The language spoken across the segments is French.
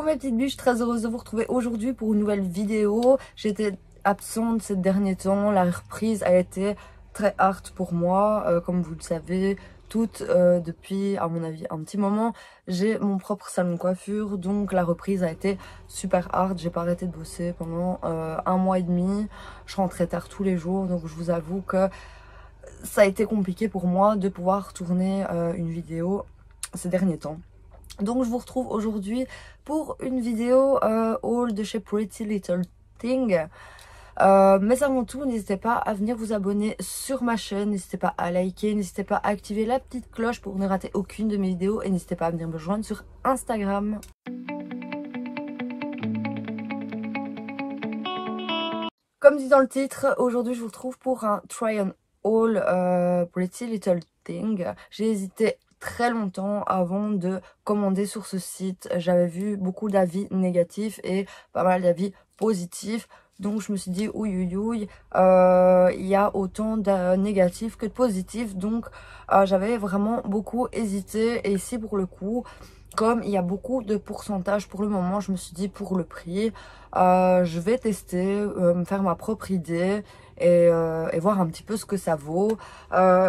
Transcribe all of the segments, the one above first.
mes petites biches, très heureuse de vous retrouver aujourd'hui pour une nouvelle vidéo. J'étais absente ces derniers temps, la reprise a été très hard pour moi, comme vous le savez toutes, depuis à mon avis un petit moment. J'ai mon propre salon de coiffure, donc la reprise a été super hard. J'ai pas arrêté de bosser pendant 1 mois et demi, je rentrais tard tous les jours, donc je vous avoue que ça a été compliqué pour moi de pouvoir tourner une vidéo ces derniers temps. Donc je vous retrouve aujourd'hui pour une vidéo haul de chez Pretty Little Thing. Mais avant tout, n'hésitez pas à venir vous abonner sur ma chaîne, n'hésitez pas à liker, n'hésitez pas à activer la petite cloche pour ne rater aucune de mes vidéos et n'hésitez pas à venir me rejoindre sur Instagram. Comme dit dans le titre, aujourd'hui je vous retrouve pour un try on haul Pretty Little Thing. J'ai hésité très longtemps avant de commander sur ce site. J'avais vu beaucoup d'avis négatifs et pas mal d'avis positifs. Donc je me suis dit ouïe ouïe ouïe, il y a autant de négatifs que de positifs. Donc j'avais vraiment beaucoup hésité. Et ici pour le coup, comme il y a beaucoup de pourcentage pour le moment, je me suis dit pour le prix, je vais tester, me faire ma propre idée et voir un petit peu ce que ça vaut.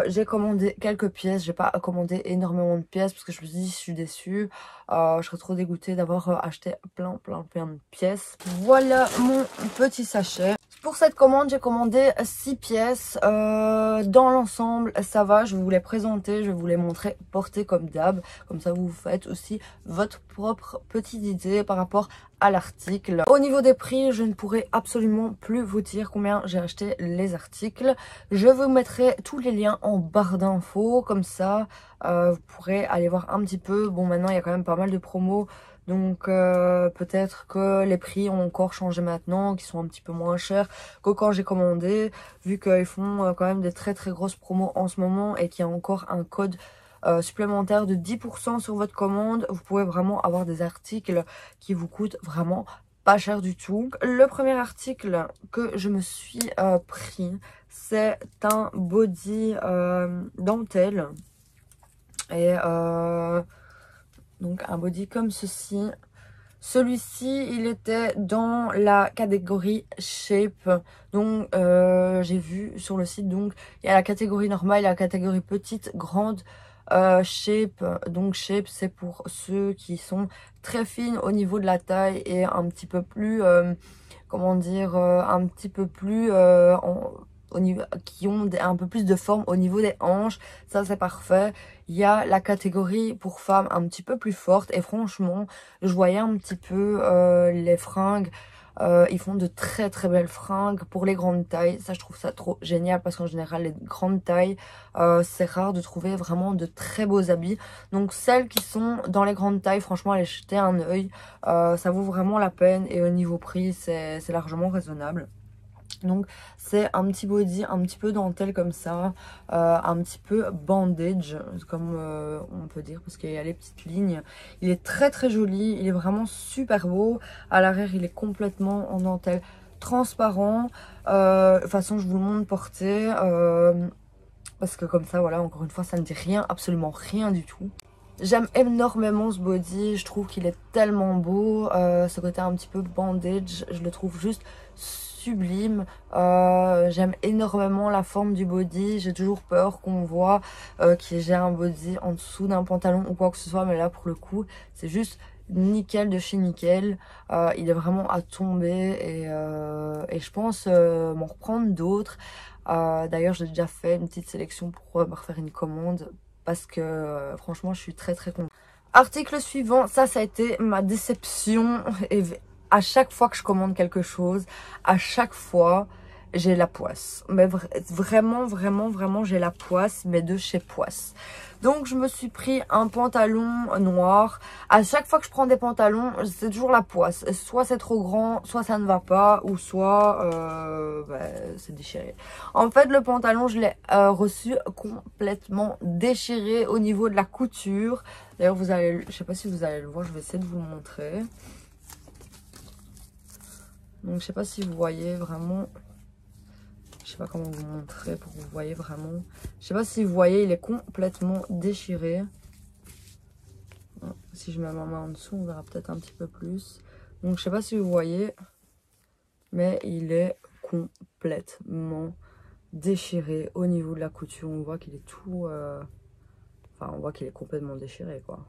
J'ai commandé quelques pièces, j'ai pas commandé énormément de pièces parce que je me suis dit je suis déçue, je serais trop dégoûtée d'avoir acheté plein de pièces. Voilà mon petit sachet. Pour cette commande, j'ai commandé 6 pièces. Dans l'ensemble, ça va. Je vais vous les présenter, je vais vous les montrer portées comme d'hab. Comme ça, vous faites aussi votre propre petite idée par rapport à l'article. Au niveau des prix, je ne pourrai absolument plus vous dire combien j'ai acheté les articles. Je vous mettrai tous les liens en barre d'infos. Comme ça, vous pourrez aller voir un petit peu. Bon, maintenant, il y a quand même pas mal de promos. Donc peut-être que les prix ont encore changé maintenant, qu'ils sont un petit peu moins chers que quand j'ai commandé, vu qu'ils font quand même des très grosses promos en ce moment et qu'il y a encore un code supplémentaire de 10% sur votre commande. Vous pouvez vraiment avoir des articles qui vous coûtent vraiment pas cher du tout. Le premier article que je me suis pris, c'est un body dentelle et donc un body comme ceci. Celui-ci, il était dans la catégorie shape. Donc j'ai vu sur le site, donc il y a la catégorie normale, il y a la catégorie petite, grande, shape. Donc shape, c'est pour ceux qui sont très fines au niveau de la taille et un petit peu plus comment dire, un petit peu plus au niveau, qui ont un peu plus de forme au niveau des hanches. Ça c'est parfait. Il y a la catégorie pour femmes un petit peu plus forte et franchement je voyais un petit peu les fringues, ils font de très belles fringues pour les grandes tailles. Ça je trouve ça trop génial parce qu'en général les grandes tailles c'est rare de trouver vraiment de très beaux habits. Donc celles qui sont dans les grandes tailles, franchement allez jeter un œil, ça vaut vraiment la peine et au niveau prix c'est largement raisonnable. Donc c'est un petit body un petit peu dentelle comme ça, un petit peu bandage comme on peut dire, parce qu'il y a les petites lignes. Il est très joli, il est vraiment super beau. À l'arrière il est complètement en dentelle transparent. De toute façon je vous le montre porté, parce que comme ça voilà, encore une fois ça ne dit rien, absolument rien du tout. J'aime énormément ce body, je trouve qu'il est tellement beau, ce côté un petit peu bandage, je le trouve juste sublime. J'aime énormément la forme du body. J'ai toujours peur qu'on voit que j'ai un body en dessous d'un pantalon ou quoi que ce soit, mais là pour le coup c'est juste nickel de chez nickel. Il est vraiment à tomber et je pense m'en reprendre d'autres. D'ailleurs j'ai déjà fait une petite sélection pour me refaire une commande parce que franchement je suis très contente. Article suivant, ça a été ma déception et à chaque fois que je commande quelque chose, à chaque fois, j'ai la poisse. Mais vraiment, j'ai la poisse, mais de chez Poisse. Donc, je me suis pris un pantalon noir. À chaque fois que je prends des pantalons, c'est toujours la poisse. Soit c'est trop grand, soit ça ne va pas, ou soit c'est déchiré. En fait, le pantalon, je l'ai reçu complètement déchiré au niveau de la couture. D'ailleurs, vous allez, je sais pas si vous allez le voir, je vais essayer de vous le montrer. Donc je sais pas si vous voyez vraiment, je sais pas comment vous montrer pour que vous voyez vraiment. Je sais pas si vous voyez, il est complètement déchiré. si je mets ma main en dessous, on verra peut-être un petit peu plus. Donc je sais pas si vous voyez, mais il est complètement déchiré au niveau de la couture. On voit qu'il est tout... Enfin, on voit qu'il est complètement déchiré, quoi.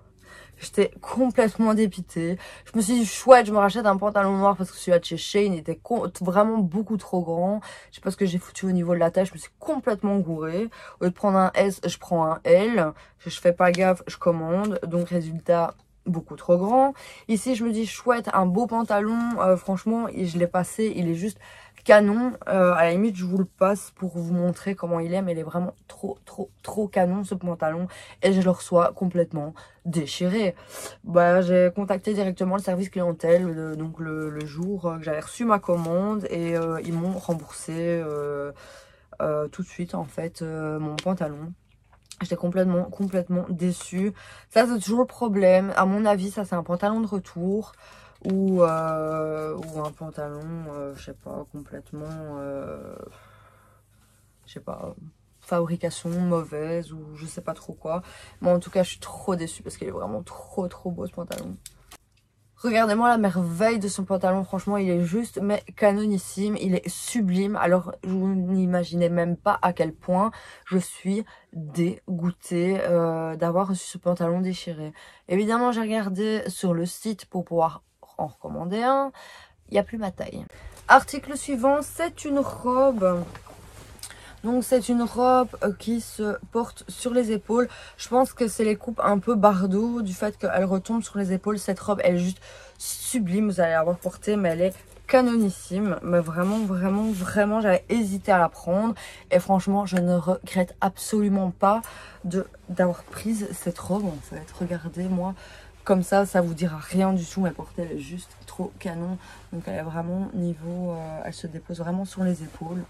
J'étais complètement dépitée. Je me suis dit, chouette, je me rachète un pantalon noir parce que celui-là de chez Shein était vraiment beaucoup trop grand. Je sais pas ce que j'ai foutu au niveau de la taille. Je me suis complètement gourée. Au lieu de prendre un S, je prends un L. Je fais pas gaffe, je commande. Donc, résultat, beaucoup trop grand. Ici, je me dis, chouette, un beau pantalon. Franchement, je l'ai passé. Il est juste canon. À la limite, je vous le passe pour vous montrer comment il est. Mais il est vraiment trop canon, ce pantalon. Et je le reçois complètement déchiré. Bah, j'ai contacté directement le service clientèle donc le jour que j'avais reçu ma commande. Et ils m'ont remboursé tout de suite, en fait, mon pantalon. J'étais complètement déçue. Ça, c'est toujours le problème. À mon avis, ça, c'est un pantalon de retour. Ou un pantalon, je sais pas, complètement... je sais pas, fabrication mauvaise ou je sais pas trop quoi. Mais en tout cas, je suis trop déçue parce qu'il est vraiment trop beau ce pantalon. Regardez-moi la merveille de son pantalon, franchement il est juste mais canonissime, il est sublime. Alors vous n'imaginez même pas à quel point je suis dégoûtée d'avoir reçu ce pantalon déchiré. Évidemment j'ai regardé sur le site pour pouvoir en recommander un, il n'y a plus ma taille. Article suivant, c'est une robe. Donc c'est une robe qui se porte sur les épaules. Je pense que c'est les coupes un peu bardeau du fait qu'elle retombe sur les épaules. Cette robe elle est juste sublime. Vous allez l'avoir portée mais elle est canonissime. Mais vraiment j'avais hésité à la prendre. Et franchement je ne regrette absolument pas d'avoir prise cette robe en fait. Regardez moi. Comme ça vous dira rien du tout, mais portée elle est juste trop canon. Donc elle est vraiment niveau, elle se dépose vraiment sur les épaules.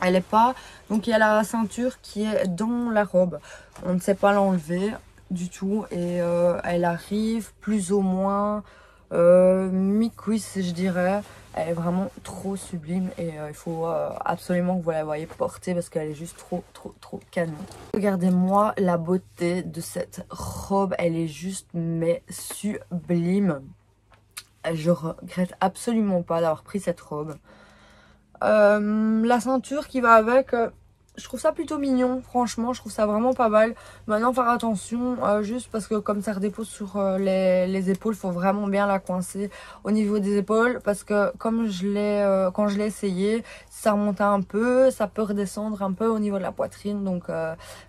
Elle est pas, donc il y a la ceinture qui est dans la robe. On ne sait pas l'enlever du tout et elle arrive plus ou moins mi-cuisse je dirais. Elle est vraiment trop sublime et il faut absolument que vous la voyez porter parce qu'elle est juste trop canon. Regardez-moi la beauté de cette robe, elle est juste mais sublime. Je regrette absolument pas d'avoir pris cette robe. La ceinture qui va avec, je trouve ça plutôt mignon, franchement, je trouve ça vraiment pas mal. Maintenant, faire attention, juste parce que comme ça redépose sur les épaules, il faut vraiment bien la coincer au niveau des épaules. Parce que comme quand je l'ai essayé, ça remontait un peu, ça peut redescendre un peu au niveau de la poitrine. Donc,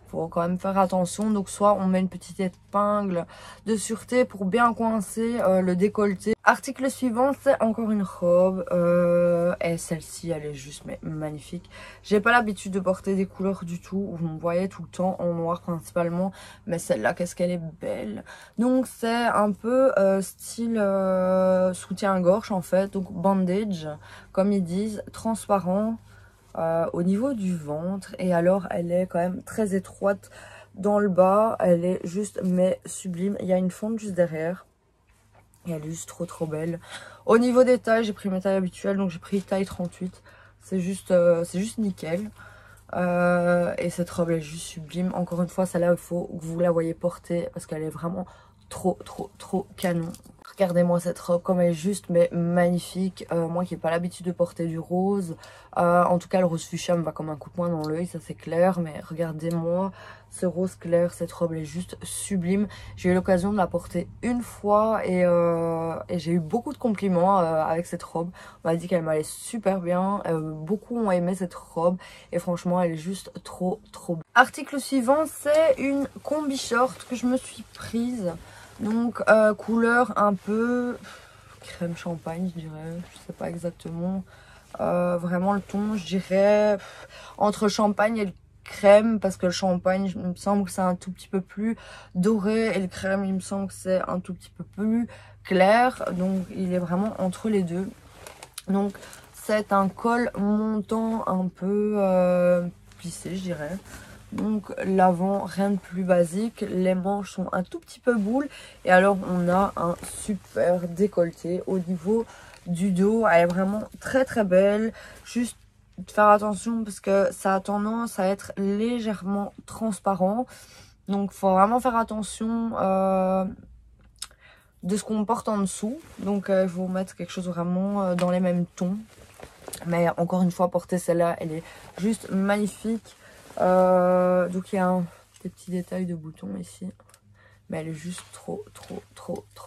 faut quand même faire attention. Donc, soit on met une petite épingle de sûreté pour bien coincer le décolleté. Article suivant, c'est encore une robe. Et celle-ci, elle est juste mais magnifique. J'ai pas l'habitude de porter des couleurs du tout. Vous me voyez tout le temps en noir principalement. Mais celle-là, qu'est-ce qu'elle est belle. Donc, c'est un peu style soutien-gorge en fait. Donc, bandage, comme ils disent, transparent au niveau du ventre. Et alors, elle est quand même très étroite dans le bas. Elle est juste mais sublime. Il y a une fente juste derrière. Et elle est juste trop belle. Au niveau des tailles, j'ai pris mes tailles habituelles. Donc j'ai pris taille 38. C'est juste nickel. Et cette robe elle est juste sublime. Encore une fois, celle-là, il faut que vous la voyez porter. Parce qu'elle est vraiment trop canon. Regardez-moi cette robe comme elle est juste mais magnifique. Moi qui n'ai pas l'habitude de porter du rose. En tout cas le rose fuchsia me va comme un coup de poing dans l'œil, ça c'est clair. Mais regardez-moi ce rose clair, cette robe elle est juste sublime. J'ai eu l'occasion de la porter une fois et j'ai eu beaucoup de compliments avec cette robe. On m'a dit qu'elle m'allait super bien. Beaucoup ont aimé cette robe et franchement elle est juste trop belle. Article suivant, c'est une combi short que je me suis prise. Donc couleur un peu crème champagne je dirais, je sais pas exactement. Vraiment le ton je dirais entre champagne et le crème, parce que le champagne il me semble que c'est un tout petit peu plus doré et le crème il me semble que c'est un tout petit peu plus clair. Donc il est vraiment entre les deux. Donc c'est un col montant un peu plissé je dirais. Donc l'avant, rien de plus basique, les manches sont un tout petit peu boules et alors on a un super décolleté au niveau du dos. Elle est vraiment très belle, juste faire attention parce que ça a tendance à être légèrement transparent, donc faut vraiment faire attention de ce qu'on porte en dessous. Donc je vais vous mettre quelque chose vraiment dans les mêmes tons. Mais encore une fois, porter celle-là, elle est juste magnifique. Donc il y a des petits détails de boutons ici. Mais elle est juste trop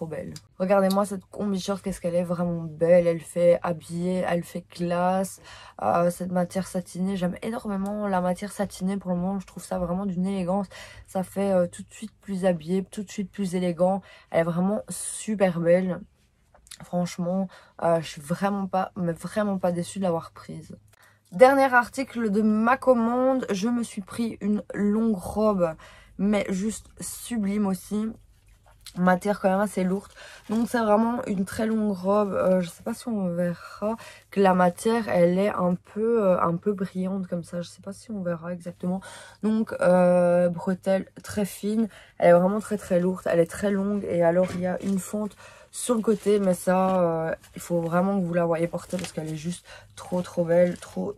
belle. Regardez-moi cette combi-short, qu'est-ce qu'elle est vraiment belle. Elle fait habillée, elle fait classe. Cette matière satinée, j'aime énormément la matière satinée pour le moment. Je trouve ça vraiment d'une élégance. Ça fait tout de suite plus habillé, tout de suite plus élégant. Elle est vraiment super belle. Franchement, je suis vraiment pas déçue de l'avoir prise. Dernier article de ma commande, je me suis pris une longue robe, mais juste sublime aussi. Matière quand même assez lourde. Donc c'est vraiment une très longue robe. Je sais pas si on verra que la matière, elle est un peu brillante comme ça. Je sais pas si on verra exactement. Donc bretelle très fine. Elle est vraiment très lourde. Elle est très longue et alors il y a une fente sur le côté, mais ça il faut vraiment que vous la voyez porter parce qu'elle est juste trop belle, trop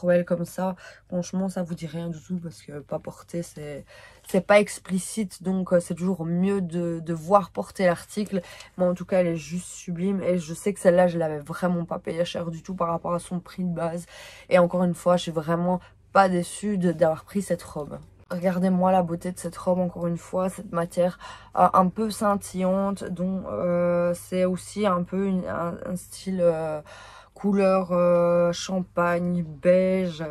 belle comme ça. Franchement ça vous dit rien du tout parce que pas porter c'est pas explicite, donc c'est toujours mieux de voir porter l'article. Mais en tout cas elle est juste sublime et je sais que celle-là je l'avais vraiment pas payée cher du tout par rapport à son prix de base. Et encore une fois je suis vraiment pas déçue d'avoir pris cette robe. Regardez-moi la beauté de cette robe, encore une fois, cette matière un peu scintillante, dont c'est aussi un peu un style couleur champagne, beige,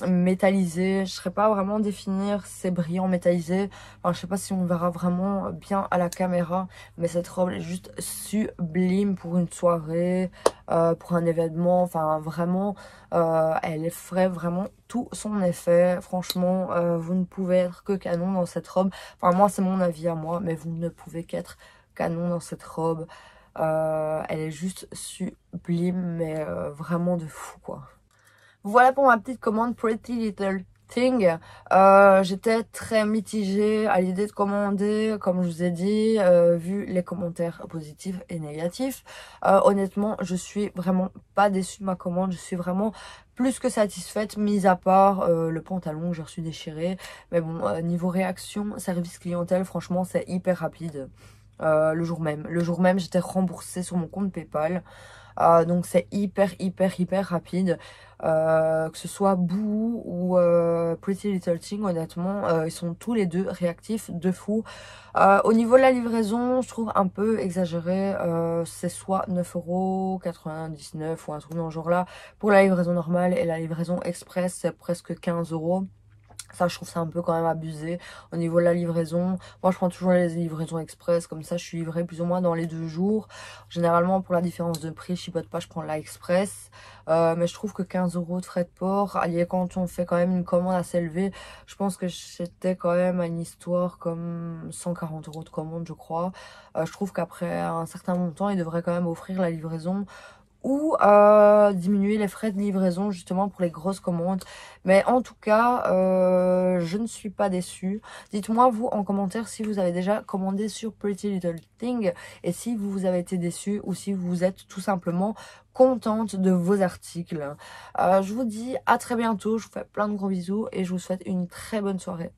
métallisé. Je ne saurais pas vraiment définir ces brillants métallisés. Enfin, je sais pas si on verra vraiment bien à la caméra, mais cette robe est juste sublime pour une soirée, pour un événement. Enfin, vraiment, elle ferait vraiment tout son effet. Franchement, vous ne pouvez être que canon dans cette robe. Enfin, moi, c'est mon avis à moi, mais vous ne pouvez qu'être canon dans cette robe. Elle est juste sublime, mais vraiment de fou, quoi. Voilà pour ma petite commande Pretty Little Thing. J'étais très mitigée à l'idée de commander, comme je vous ai dit, vu les commentaires positifs et négatifs. Honnêtement, je suis vraiment pas déçue de ma commande. Je suis vraiment plus que satisfaite, mis à part le pantalon que j'ai reçu déchiré. Mais bon, niveau réaction, service clientèle, franchement, c'est hyper rapide. Le jour même, j'étais remboursée sur mon compte PayPal. Donc c'est hyper rapide. Que ce soit Boo ou Pretty Little Thing, honnêtement, ils sont tous les deux réactifs de fou. Au niveau de la livraison, je trouve un peu exagéré. C'est soit 9,99 € ou un truc dans ce genre là pour la livraison normale, et la livraison express c'est presque 15 €. Ça, je trouve ça un peu quand même abusé. Au niveau de la livraison, moi je prends toujours les livraisons express, comme ça je suis livrée plus ou moins dans les 2 jours. Généralement pour la différence de prix, je chipote pas, je prends la express. Mais je trouve que 15 € de frais de port, allié quand on fait quand même une commande assez élevée, je pense que j'étais quand même à une histoire comme 140 € de commande, je crois. Je trouve qu'après un certain montant, ils devraient quand même offrir la livraison ou diminuer les frais de livraison justement pour les grosses commandes. Mais en tout cas, je ne suis pas déçue. Dites-moi vous en commentaire si vous avez déjà commandé sur Pretty Little Thing et si vous avez été déçu ou si vous êtes tout simplement contente de vos articles. Je vous dis à très bientôt, je vous fais plein de gros bisous et je vous souhaite une très bonne soirée.